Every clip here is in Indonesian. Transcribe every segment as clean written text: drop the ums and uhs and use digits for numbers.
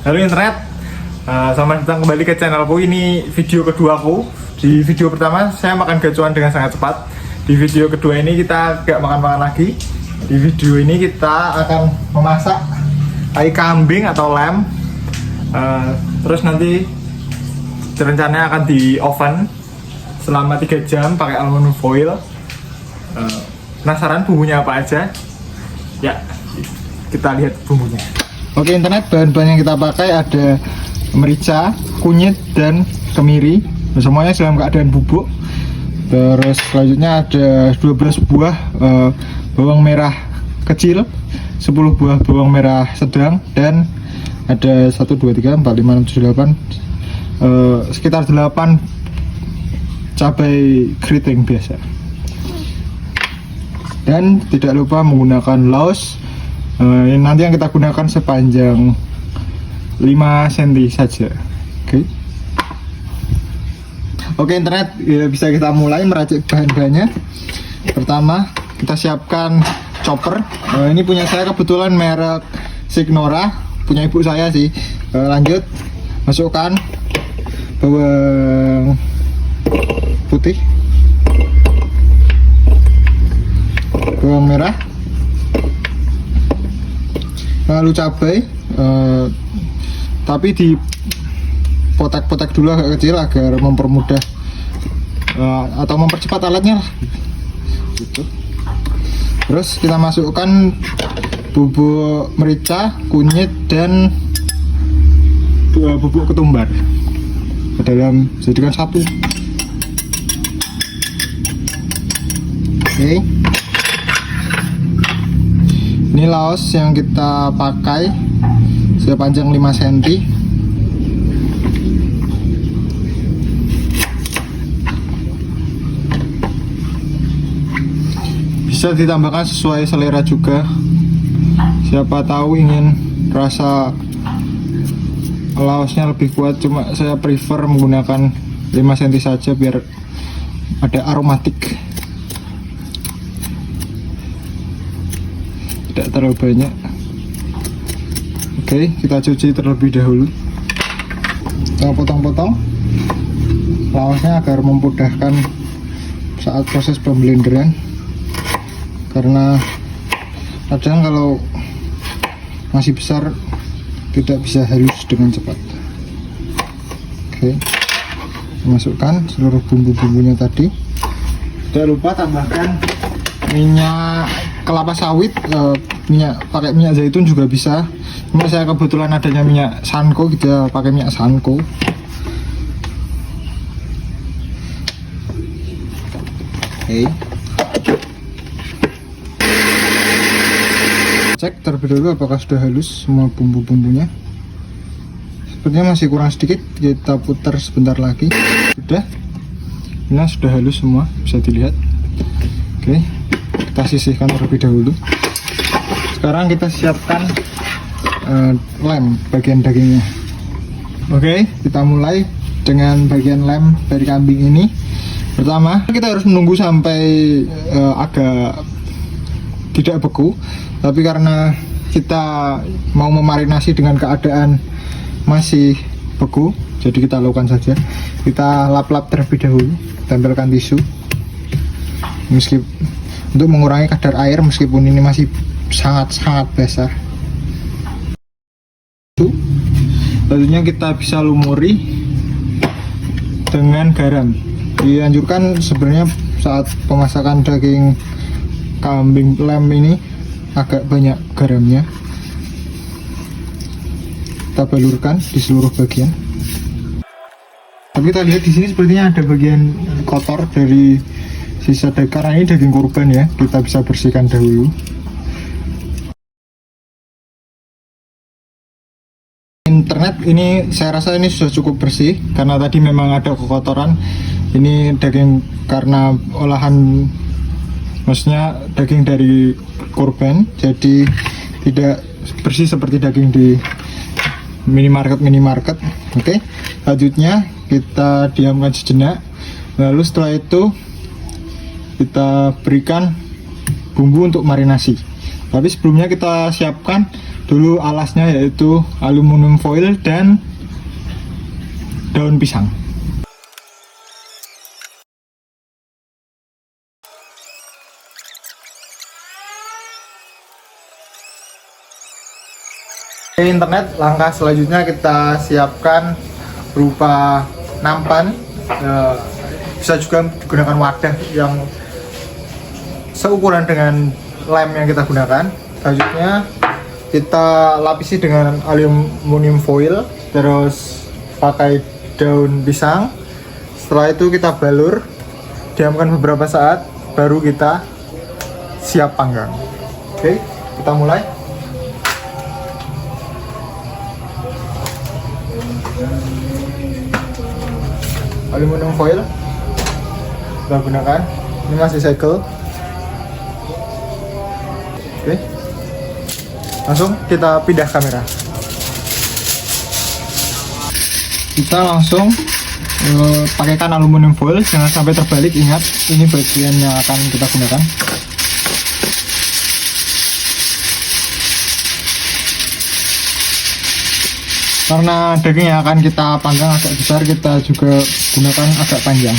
Halo internet, selamat datang kembali ke channelku. Ini video kedua aku. Di video pertama saya makan gacuan dengan sangat cepat. Di video kedua ini kita gak makan-makan lagi. Di video ini kita akan memasak tai kambing atau lem. Terus nanti rencananya akan di oven selama 3 jam pakai aluminium foil. Penasaran bumbunya apa aja? Ya, kita lihat bumbunya. Oke internet, bahan-bahan yang kita pakai ada merica, kunyit, dan kemiri. Semuanya dalam keadaan bubuk. Terus selanjutnya ada 12 buah bawang merah kecil, 10 buah bawang merah sedang, dan ada 1, 2, 3, 4, 5, 6, 7, 8 sekitar 8 cabai keriting biasa. Dan tidak lupa menggunakan laos. Nanti yang kita gunakan sepanjang 5 cm saja. Oke internet, ya, bisa kita mulai meracik bahan-bahannya. Pertama kita siapkan chopper. Ini punya saya kebetulan merek Signora, punya ibu saya sih. Lanjut masukkan bawang putih, bawang merah, lalu cabai, tapi di potek-potek dulu agak kecil agar mempermudah atau mempercepat alatnya lah gitu. Terus kita masukkan bubuk merica, kunyit, dan bubuk ketumbar ke dalam, jadikan satu. Oke. Ini laos yang kita pakai sepanjang 5 cm. Bisa ditambahkan sesuai selera juga. Siapa tahu ingin rasa laosnya lebih kuat, cuma saya prefer menggunakan 5 cm saja biar ada aromatik. Tidak terlalu banyak. Oke, kita cuci terlebih dahulu. Kita potong-potong laosnya agar memudahkan saat proses pemblenderan, karena kadang kalau masih besar tidak bisa halus dengan cepat. Oke, masukkan seluruh bumbu-bumbunya tadi. Tidak lupa tambahkan minyak kelapa sawit, pakai minyak zaitun juga bisa. Cuma saya kebetulan adanya minyak Sanko, kita pakai minyak Sanko. Oke. Cek terlebih dahulu apakah sudah halus semua bumbu-bumbunya. Sepertinya masih kurang sedikit, kita putar sebentar lagi. Sudah. Nah, sudah halus semua, bisa dilihat. Oke. Kita sisihkan terlebih dahulu. Sekarang kita siapkan lem bagian dagingnya. Oke, kita mulai dengan bagian lem dari kambing ini. Pertama kita harus menunggu sampai agak tidak beku, tapi karena kita mau memarinasi dengan keadaan masih beku, jadi kita lakukan saja. Kita lap-lap terlebih dahulu, tempelkan tisu untuk mengurangi kadar air meskipun ini masih sangat-sangat basah. Selanjutnya kita bisa lumuri dengan garam. Dianjurkan sebenarnya saat pemasakan daging kambing lem ini agak banyak garamnya. Kita balurkan di seluruh bagian. Tapi kita lihat di sini sepertinya ada bagian kotor dari sisa daging, karena ini daging kurban ya, kita bisa bersihkan dahulu. Internet, ini saya rasa ini sudah cukup bersih karena tadi memang ada kekotoran. Ini daging karena olahan, maksudnya daging dari kurban, jadi tidak bersih seperti daging di minimarket. Oke, selanjutnya kita diamkan sejenak, lalu setelah itu kita berikan bumbu untuk marinasi. Tapi sebelumnya kita siapkan dulu alasnya yaitu aluminium foil dan daun pisang. Internet, langkah selanjutnya kita siapkan berupa nampan, bisa juga digunakan wadah yang seukuran dengan lem yang kita gunakan. Selanjutnya kita lapisi dengan aluminium foil, terus pakai daun pisang. Setelah itu kita balur, diamkan beberapa saat, baru kita siap panggang. Oke, kita mulai. Aluminium foil kita gunakan, ini masih segel. Oke, langsung kita pindah kamera. Kita langsung pakaikan aluminium foil, jangan sampai terbalik. Ingat, ini bagian yang akan kita gunakan. Karena daging yang akan kita panggang agak besar, kita juga gunakan agak panjang.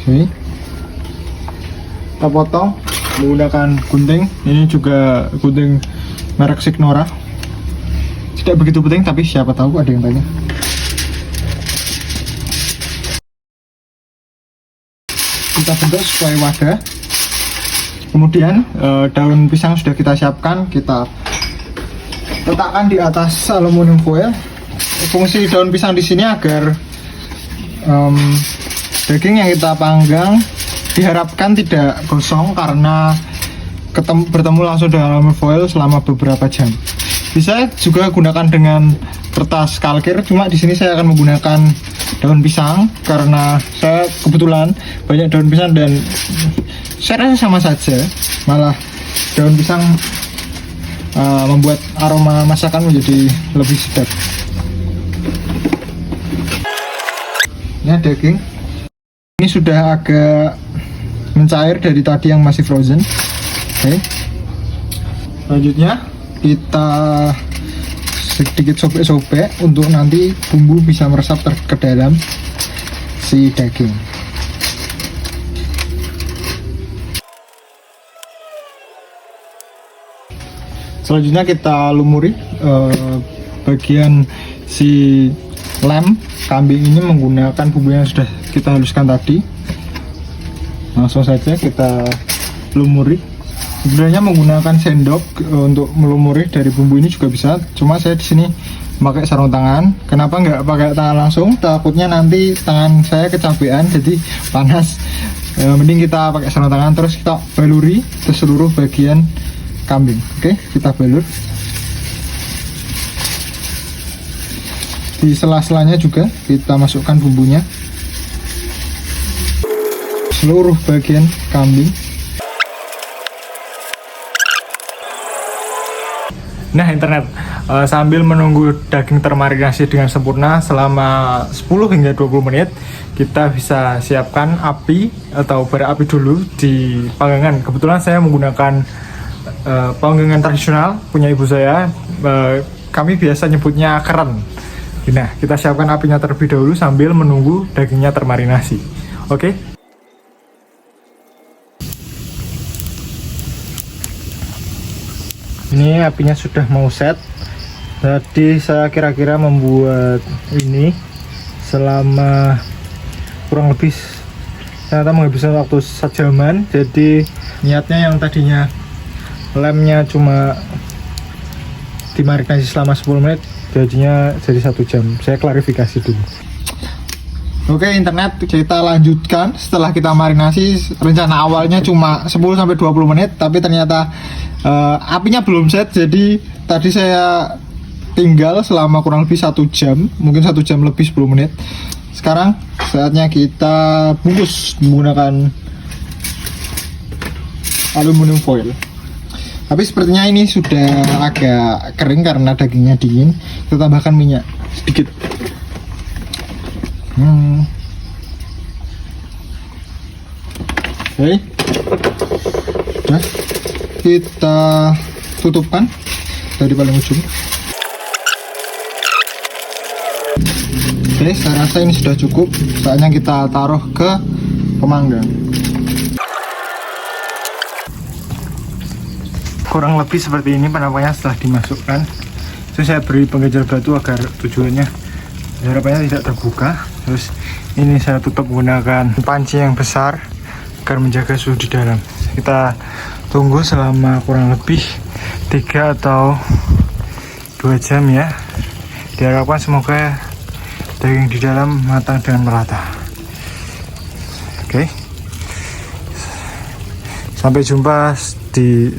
Oke, kita potong menggunakan gunting. Ini juga gunting merek Signora. Tidak begitu penting, tapi siapa tahu ada yang tanya. Kita bentuk sesuai wadah. Kemudian daun pisang sudah kita siapkan, kita letakkan di atas aluminium foil. Fungsi daun pisang di sini agar daging yang kita panggang diharapkan tidak gosong karena bertemu langsung dengan aluminium foil selama beberapa jam. Bisa juga gunakan dengan kertas kalkir, cuma di sini saya akan menggunakan daun pisang karena saya kebetulan banyak daun pisang dan saya rasa sama saja, malah daun pisang membuat aroma masakan menjadi lebih sedap. Ini daging, ini sudah agak mencair dari tadi yang masih frozen. Oke, selanjutnya kita sedikit sobek-sobek untuk nanti bumbu bisa meresap ke dalam si daging. Selanjutnya kita lumuri bagian si lem kambing ini menggunakan bumbu yang sudah kita haluskan tadi. Langsung saja kita lumuri. Sebenarnya menggunakan sendok untuk melumuri dari bumbu ini juga bisa. Cuma saya di sini pakai sarung tangan. Kenapa nggak pakai tangan langsung? Takutnya nanti tangan saya kecapean jadi panas. Mending kita pakai sarung tangan, terus kita baluri ke seluruh bagian kambing. Oke, kita balur di sela-selanya juga, kita masukkan bumbunya seluruh bagian kambing. Nah, internet, sambil menunggu daging termarinasi dengan sempurna selama 10 hingga 20 menit, kita bisa siapkan api atau bara api dulu di panggangan. Kebetulan saya menggunakan panggangan tradisional punya ibu saya. Kami biasa nyebutnya keren. Nah, kita siapkan apinya terlebih dahulu sambil menunggu dagingnya termarinasi. Oke. Ini apinya sudah mau set. Jadi saya kira-kira membuat ini selama kurang lebih ternyata menghabiskan waktu sejaman. Jadi niatnya yang tadinya lemnya cuma dimarinasi selama 10 menit, jadinya jadi 1 jam. Saya klarifikasi dulu. Oke, internet, kita lanjutkan. Setelah kita marinasi, rencana awalnya cuma 10-20 menit, tapi ternyata apinya belum set. Jadi tadi saya tinggal selama kurang lebih 1 jam, mungkin 1 jam lebih 10 menit. Sekarang saatnya kita bungkus menggunakan aluminium foil. Tapi sepertinya ini sudah agak kering karena dagingnya dingin. Kita tambahkan minyak sedikit. Oke, sudah. kita tutupkan dari paling ujung. Oke, saya rasa ini sudah cukup. Saatnya kita taruh ke pemanggang. Kurang lebih seperti ini penampakannya setelah dimasukkan. Terus saya beri pengejar batu agar tujuannya harapannya tidak terbuka. Terus ini saya tutup menggunakan panci yang besar agar menjaga suhu di dalam. Kita tunggu selama kurang lebih 3 atau 2 jam ya. Diharapkan semoga daging di dalam matang dengan merata. Oke. Sampai jumpa di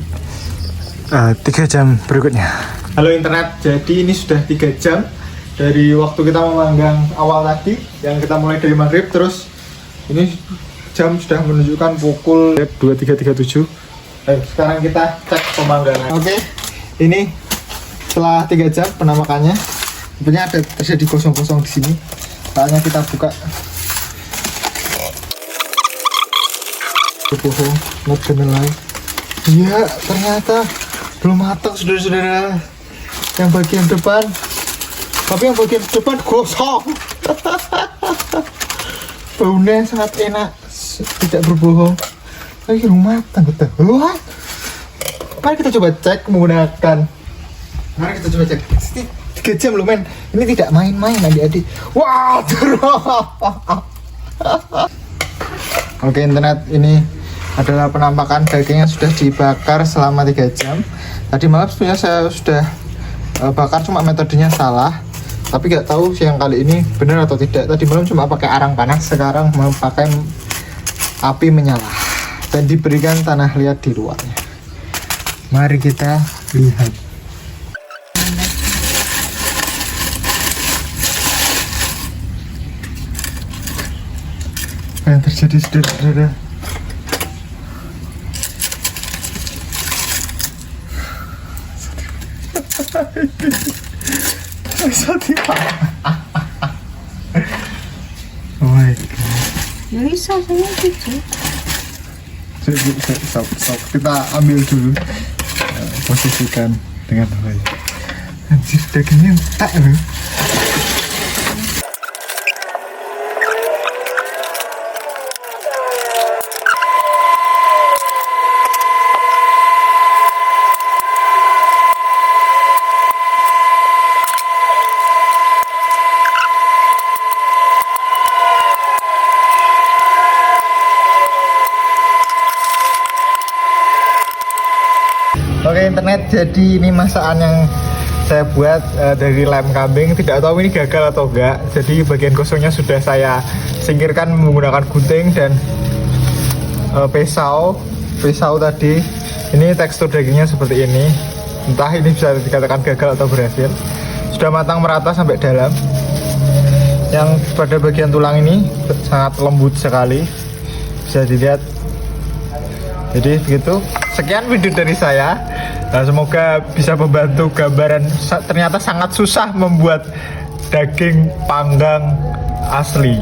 3 jam berikutnya. Halo internet, jadi ini sudah 3 jam dari waktu kita memanggang awal tadi, yang kita mulai dari maghrib. Terus ini jam sudah menunjukkan pukul 23.37. Sekarang kita cek pemanggangan. Oke, ini setelah 3 jam penampakannya. Sebenarnya ada terjadi kosong-kosong di sini. Saatnya kita buka. Bohong, not gonna lie. Iya, ternyata belum matang, saudara-saudara. Yang bagian depan, tapi yang bagian depan gosong. Baunya sangat enak, tidak berbohong. Lagi rumah tangga betul. Mari kita coba cek menggunakan. Mari kita coba cek. 3 jam loh men. Ini tidak main-main adik-adik. Wah, Oke internet, ini adalah penampakan daging yang sudah dibakar selama 3 jam. Tadi malam sebenarnya saya sudah bakar, cuma metodenya salah. Tapi nggak tahu siang kali ini benar atau tidak. Tadi malam cuma pakai arang panas, sekarang memakai api menyala dan diberikan tanah liat di luarnya. Mari kita lihat. Apa yang terjadi saudara-saudara? Oh my god. Ya bisa saya cuci. Stop. Kita ambil dulu, posisikan dengan baik. Anjir, dagingnya entek loh. Oke internet, jadi ini masakan yang saya buat dari lem kambing. Tidak tahu ini gagal atau enggak. Jadi bagian kosongnya sudah saya singkirkan menggunakan gunting dan pisau tadi. Ini tekstur dagingnya seperti ini. Entah ini bisa dikatakan gagal atau berhasil. Sudah matang merata sampai dalam. Yang pada bagian tulang ini sangat lembut sekali, bisa dilihat. Jadi begitu. Sekian video dari saya. Nah, semoga bisa membantu gambaran. Ternyata sangat susah membuat daging panggang asli.